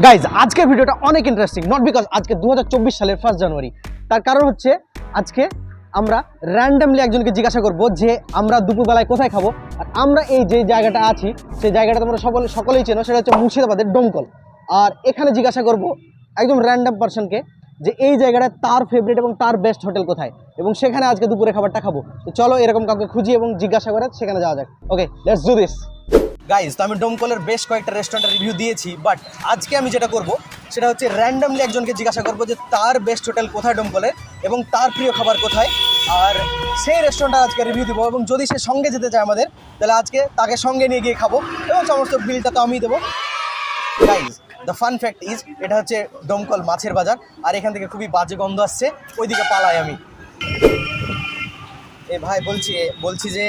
Guys আজকের ভিডিওটা অনেক ইন্টারেস্টিং, নট বিকজ আজকে 2024 সালের 1 জানুয়ারি। তার কারণ হচ্ছে আজকে আমরা র্যান্ডমলি একজনকে জিজ্ঞাসা করব যে আমরা দুপুরবেলায় কোথায় খাবো। আর আমরা এই যে জায়গাটা আছি সেই জায়গাটা তোমরা সকলেই চেনো, সেটা হচ্ছে মুর্শিদাবাদের ডোমকল। আর এখানে জিজ্ঞাসা করব একদম র্যান্ডম পার্সনকে যে এই জায়গাটা তার ফেভারিট এবং তার বেস্ট হোটেল কোথায়, এবং সেখানে আজকে দুপুরে খাবারটা খাবো। তো চলো এরকম কাউকে খুঁজি এবং জিজ্ঞাসা করে সেখানে যাওয়া যাক। ওকে, লেটস ডু দিস। গাইজ, তো আমি ডোমকলের বেশ কয়েকটা রেস্টুরেন্টের রিভিউ দিয়েছি, বাট আজকে আমি যেটা করব সেটা হচ্ছে র্যান্ডমলি একজনকে জিজ্ঞাসা করব যে তার বেস্ট হোটেল কোথায় ডোমকলের এবং তার প্রিয় খাবার কোথায়, আর সেই রেস্টুরেন্টটা আজকে রিভিউ দিব। এবং যদি সে সঙ্গে যেতে চায় আমাদের, তাহলে আজকে তাকে সঙ্গে নিয়ে গিয়ে খাবো এবং সমস্ত বিলটা তো আমিই দেবো। Guys, the fun fact is এটা হচ্ছে ডোমকল মাছের বাজার, আর এখান থেকে খুবই বাজে গন্ধ আসছে, ওইদিকে পালাই আমি। এ ভাই বলছি যে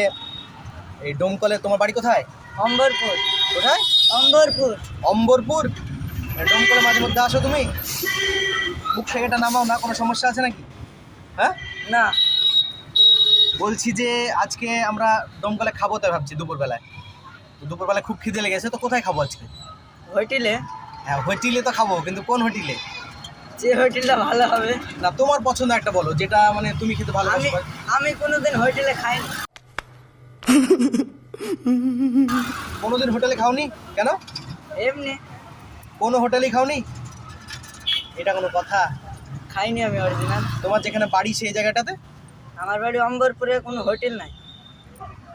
এই ডোমকলে তোমার বাড়ি কোথায়? অম্বরপুর। কোথায়? অম্বরপুর। অম্বরপুর। ডোমকলে মাঝে মধ্যে আসো তুমি? বুক থেকে এটা নামাও না, কোনো সমস্যা আছে নাকি? হ্যাঁ না, বলছি যে আজকে আমরা ডোমকলে খাবো তাই ভাবছি দুপুরবেলায়। তো দুপুরবেলায় খুব খিদে লেগেছে, তো কোথায় খাবো আজকে? হোটেলে। হ্যাঁ, হোটেলে তো খাবো, কিন্তু কোন হোটেলে? যে হোটেলটা ভালো হবে। না, তোমার পছন্দ একটা বলো, যেটা মানে তুমি খেতে আমি ভালোবাসো। আমি কোনোদিন হোটেলে খাইনি। কোনোদিন হোটেলে খাওনি কেন? এমনি কোনো হোটেলেই খাওনি? এটা কোনো কথা? খাইনি আমি অরিজিনাল। তোমার যেখানে বাড়ি সেই জায়গাটাতে? আমার বাড়ি অম্বরপুরে, কোনো হোটেল নাই।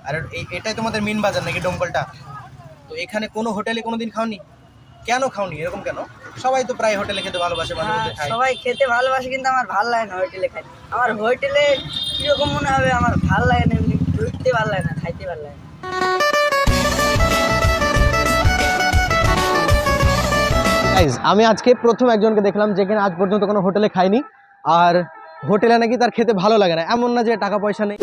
আর এটাই তোমাদের মেন বাজার নাকি ডোমকলটা? তো এখানে কোনো হোটেলে কোনোদিন খাওনি? কেন খাওনি, এরকম কেন? সবাই তো প্রায় হোটেলে খেতে ভালোবাসে, মাঝে মধ্যে খায়। সবাই খেতে ভালোবাসে, কিন্তু আমার ভালো লাগে না হোটেলে খাই। আমার হোটেলে কিরকম মনে হবে, আমার ভালো লাগে না, এমনি ঢুকতে ভালো লাগে না, খাইতে ভালো লাগে না। গাইজ, আমি আজকে প্রথম একজনকে দেখলাম যেখানে আজ পর্যন্ত কোনো হোটেলে খায়নি, আর হোটেলে নাকি তার খেতে ভালো লাগে না। এমন না যে টাকা পয়সা নেই।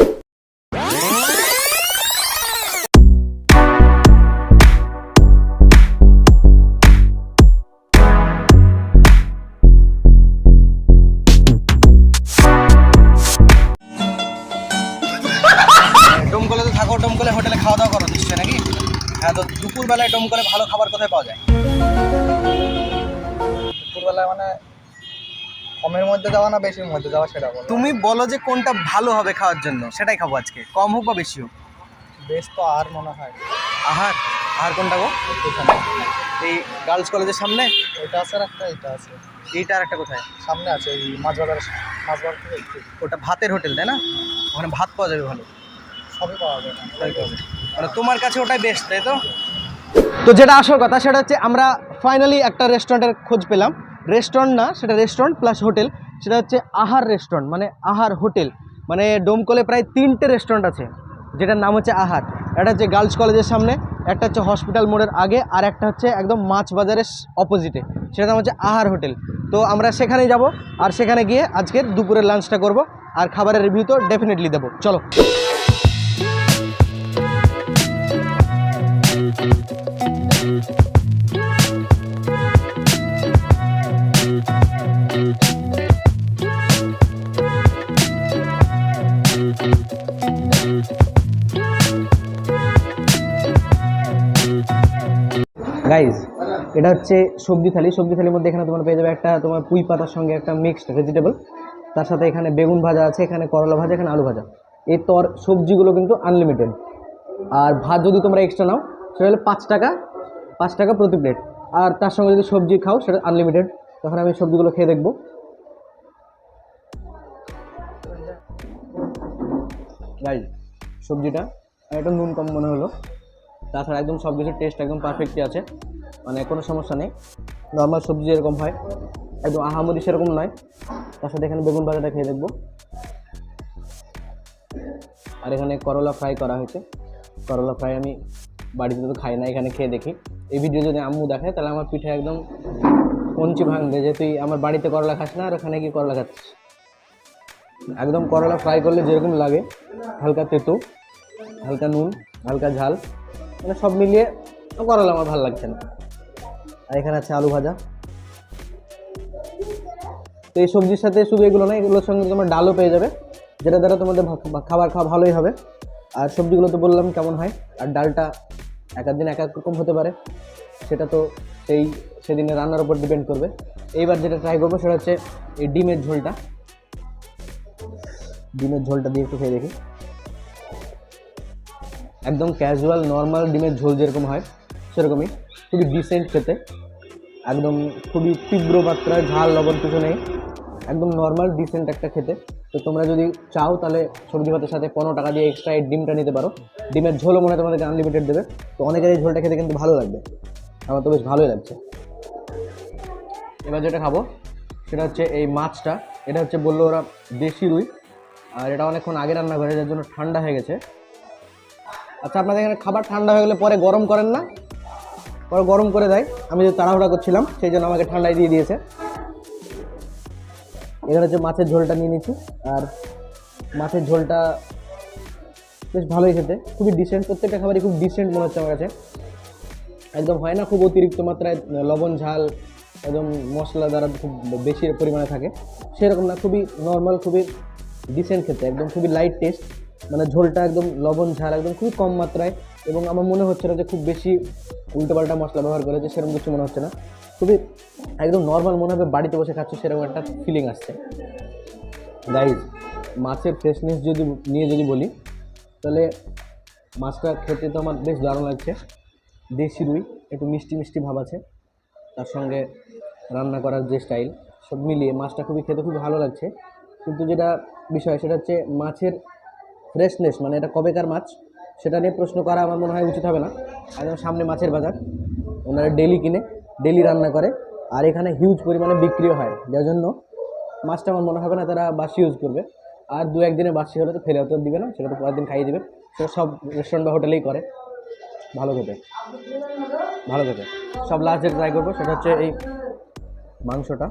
ডোমকলে তো থাকো, ডোমকলে হোটেলে খাওয়া দাওয়া করো নিশ্চয় নাকি? হ্যাঁ, তো দুপুরবেলায় ডোমকলে ভালো খাবার কোথায় পাওয়া যায়? দুপুরবেলায় মানে কমের মধ্যে যাওয়া না বেশির মধ্যে যাওয়া সেটা বলো। তুমি বলো যে কোনটা ভালো হবে খাওয়ার জন্য, সেটাই খাবো আজকে, কম হোক বা বেশি হোক। বেশ তো আর মনে হয় আহার? আহার কোনটা গো? এখানে এই গার্লস কলেজের সামনে? এটা আছে আর একটা এটা আছে, এইটা আর একটা কোথায়? সামনে আছে এই মাছ বাজার থেকে একটু ওটা ভাতের হোটেল তাই না? ওখানে ভাত পাওয়া যাবে ভালো? সবই পাওয়া যায় না। তাই তো, মানে তোমার কাছে ওটাই বেস্ট তাই তো? তো যেটা আসল কথা সেটা হচ্ছে আমরা ফাইনালি একটা রেস্টুরেন্টের খোঁজ পেলাম। রেস্টুরেন্ট না, সেটা রেস্টুরেন্ট প্লাস হোটেল। সেটা হচ্ছে আহার রেস্টুরেন্ট, মানে আহার হোটেল। মানে ডোমকলে প্রায় 3টে রেস্টুরেন্ট আছে, যেটার নাম হচ্ছে আহার। একটা হচ্ছে গার্লস কলেজের সামনে, একটা হচ্ছে হসপিটাল মোড়ের আগে, আর একটা হচ্ছে একদম মাছ বাজারের অপোজিটে। সেটার নাম হচ্ছে আহার হোটেল। তো আমরা সেখানেই যাব, আর সেখানে গিয়ে আজকের দুপুরের লাঞ্চটা করব, আর খাবারের রিভিউ তো ডেফিনেটলি দেবো। চলো। গাইজ, এটা হচ্ছে সবজি থালি। সবজি থালির মধ্যে এখানে তোমার পেয়ে যাবে একটা তোমার পুঁই পাতার সঙ্গে একটা মিক্সড ভেজিটেবল, তার সাথে এখানে বেগুন ভাজা আছে, এখানে করলা ভাজা, এখানে আলু ভাজা। এই সবজিগুলো কিন্তু আনলিমিটেড। আর ভাত যদি তোমরা এক্সট্রা নাও সেটা হলে 5 টাকা প্রতি প্লেট। আর তার সঙ্গে যদি সবজি খাও সেটা আনলিমিটেড। তখন আমি সবজিগুলো খেয়ে দেখবো। গাইজ, সবজিটা একটু নুন কম মনে হলো, তাছাড়া একদম সব কিছুর টেস্ট একদম পারফেক্টই আছে, মানে কোনো সমস্যা নেই। নর্মাল সবজি যেরকম হয় একদম আহামরি সেরকম নয়। তার সাথে এখানে বেগুন ভাজাটা খেয়ে দেখবো। আর এখানে করলা ফ্রাই করা হয়েছে। করলা ফ্রাই আমি বাড়িতে তো খাই না, এখানে খেয়ে দেখি। এই ভিডিও যদি আম্মু দেখে তাহলে আমার পিঠে একদম কঞ্চি ভাঙবে যে তুই আমার বাড়িতে করলা খাস না আর ওখানে কি করলা খাচ্ছিস। একদম করলা ফ্রাই করলে যেরকম লাগে, হালকা তেতো, হালকা নুন, হালকা ঝাল, মানে সব মিলিয়ে করলা আমার ভালো লাগছে না। আর এখানে আছে আলু ভাজা। তো এই সবজির সাথে শুধু এগুলো না, এগুলোর সঙ্গে তোমার ডালও পেয়ে যাবে, যেটা দ্বারা তোমাদের খাবার খাওয়া ভালোই হবে। আর সবজিগুলো তো বললাম কেমন হয়, আর ডালটা এক দিন এক এক রকম হতে পারে, সেটা তো সেদিনে রান্নার উপর ডিপেন্ড করবে। এইবার যেটা ট্রাই করবো সেটা হচ্ছে এই ডিমের ঝোলটা দিয়ে একটু খেয়ে দেখি। একদম ক্যাজুয়াল নর্মাল ডিমের ঝোল যেরকম হয় সেরকমই, খুবই ডিসেন্ট খেতে, একদম খুবই তীব্র মাত্রায় ঝাল লবণ কিছু নেই, একদম নর্মাল ডিসেন্ট একটা খেতে। তো তোমরা যদি চাও তাহলে সবজি ভাতের সাথে 15 টাকা দিয়ে এক্সট্রা এই ডিমটা নিতে পারো। ডিমের ঝোলও মনে হয় তোমাদেরকে আনলিমিটেড দেবে। তো অনেকের এই ঝোলটা খেতে কিন্তু ভালো লাগবে, আমার তো বেশ ভালোই লাগছে। এবার যেটা খাবো সেটা হচ্ছে এই মাছটা। এটা হচ্ছে বললো ওরা দেশি রুই, আর এটা অনেকক্ষণ আগে রান্না করে যার জন্য ঠান্ডা হয়ে গেছে। আচ্ছা, আপনাদের এখানে খাবার ঠান্ডা হয়ে গেলে পরে গরম করেন না? পরে গরম করে দেয়, আমি যে তাড়াহুড়া করছিলাম সেই জন্য আমাকে ঠান্ডায় দিয়ে দিয়েছে। এখানে হচ্ছে মাছের ঝোলটা নিয়ে নিচ্ছি, আর মাছের ঝোলটা বেশ ভালোই খেতে, খুবই ডিসেন্ট, প্রত্যেকটা খাবারই খুব ডিসেন্ট মনে হচ্ছে আমার কাছে। একদম হয় না খুব অতিরিক্ত মাত্রায় লবণ ঝাল, একদম মশলা দ্বারা খুব বেশি পরিমাণে থাকে, সেরকম না, খুবই নর্মাল, খুবই ডিসেন্ট খেতে, একদম খুবই লাইট টেস্ট। মানে ঝোলটা একদম লবণ ঝাল একদম খুবই কম মাত্রায়, এবং আমার মনে হচ্ছে না যে খুব বেশি উল্টোপাল্টা মশলা ব্যবহার করেছে, সেরকম কিছু মনে হচ্ছে না, খুবই একদম নর্মাল মনে হবে বাড়িতে বসে খাচ্ছ সেরকম একটা ফিলিং আসছে। গাইজ, মাছের ফ্রেশনেস যদি বলি তাহলে মাছটা খেতে তো আমার বেশ দারুণ লাগছে। দেশি রুই, একটু মিষ্টি মিষ্টি ভাব আছে, তার সঙ্গে রান্না করার যে স্টাইল, সব মিলিয়ে মাছটা খুবই খেতে খুব ভালো লাগছে। কিন্তু যেটা বিষয় সেটা হচ্ছে মাছের ফ্রেশনেস, মানে এটা কবেকার মাছ সেটা নিয়ে প্রশ্ন করা আমার মনে হয় উচিত হবে না। একদম সামনে মাছের বাজার, ওনারা ডেলি কিনে ডেলি রান্না করে, আর এখানে হিউজ পরিমাণে বিক্রিও হয়, যার জন্য মাছটা আমার মনে হবে না তারা বাসি ইউজ করবে। আর 2-1 দিনে বাসি হলে তো ফেলে তো দিবে না, সেটা তো পরের দিন খাইয়ে দেবে। সেটা সব রেস্টুরেন্ট বা হোটেলেই করে। ভালো খেতে সব লাস্ট যেটা ট্রাই করবো সেটা হচ্ছে এই মাংসটা।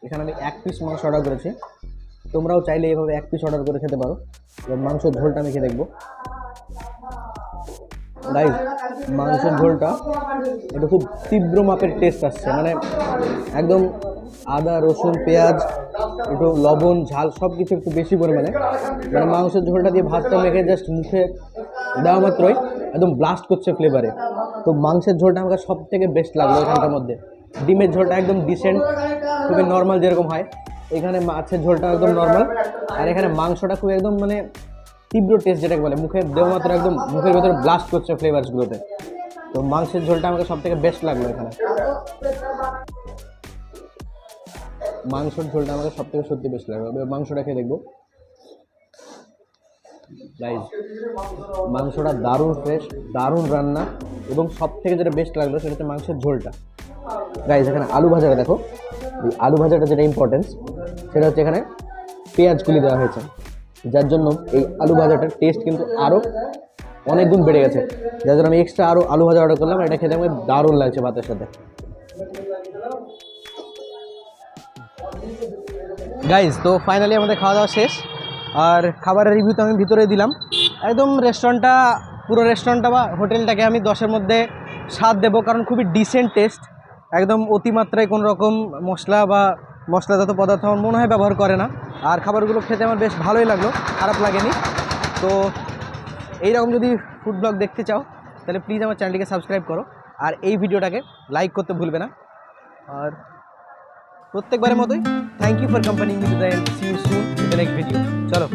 এখানে আমি 1 পিস মাংস অর্ডার করেছি, তোমরাও চাইলে এইভাবে 1 পিস অর্ডার করে খেতে পারো। এবার মাংসের ঝোলটা আমি খেয়ে দেখবো। গাইস, মাংসের ঝোলটা এটা খুব তীব্র মাপের টেস্ট আসছে, মানে একদম আদা রসুন পেঁয়াজ একটু লবণ ঝাল সব কিছু একটু বেশি পরিমাণে, মানে মাংসের ঝোলটা দিয়ে ভাতটা মেখে জাস্ট মুখে দেওয়া মাত্রই একদম ব্লাস্ট করছে ফ্লেভারে। তো মাংসের ঝোলটা আমাকে সব থেকে বেস্ট লাগলো এখানটার মধ্যে। ডিমের ঝোলটা একদম ডিসেন্ট, খুবই নর্মাল যেরকম হয়, এখানে মাছের ঝোলটা একদম নর্মাল, আর এখানে মাংসটা খুব একদম মানে তীব্র টেস্ট যেটাকে বলে, মুখে দেওয়া মাত্র একদম মুখের ভেতরে ব্লাস্ট করছে ফ্লেভারসগুলোতে। তো মাংসের ঝোলটা আমাকে সব থেকে বেস্ট লাগলো এখানে। মাংসের ঝোলটা আমাকে সব থেকে সত্যি বেস্ট লাগলো। এবার মাংসটা খেয়ে দেখবো। গাইজ, মাংসটা দারুণ ফ্রেশ, দারুণ রান্না, এবং সব থেকে যেটা বেস্ট লাগলো সেটা হচ্ছে মাংসের ঝোলটা। গাইজ, এখানে আলু ভাজাটা দেখো, এই আলু ভাজাটা যেটা ইম্পর্টেন্স সেটা হচ্ছে এখানে পেঁয়াজ কুলি দেওয়া হয়েছে, যার জন্য এই আলু ভাজাটার টেস্ট কিন্তু আরও অনেক গুণ বেড়ে গেছে, যার জন্য আমি এক্সট্রা আরও আলু ভাজা অর্ডার করলাম। এটা খেতে আমাকে দারুণ লাগছে ভাতের সাথে। গাইজ, তো ফাইনালি আমাদের খাওয়া দাওয়া শেষ, আর খাবারের রিভিউ তো আমি ভিতরে দিলাম। একদম পুরো রেস্টুরেন্টটা বা হোটেলটাকে আমি 10-এর মধ্যে 7 দেবো, কারণ খুবই ডিসেন্ট টেস্ট, একদম অতিমাত্রায় কোনো রকম মশলাজাত পদার্থ আমার মনে হয় ব্যবহার করে না। আর খাবারগুলো খেতে আমার বেশ ভালোই লাগলো, খারাপ লাগেনি। তো এইরকম যদি ফুড ব্লগ দেখতে চাও তাহলে প্লিজ আমার চ্যানেলটিকে সাবস্ক্রাইব করো, আর এই ভিডিওটাকে লাইক করতে ভুলবে না। আর প্রত্যেকবারের মতোই thank you for company with the end, see you soon in the next video. চলো।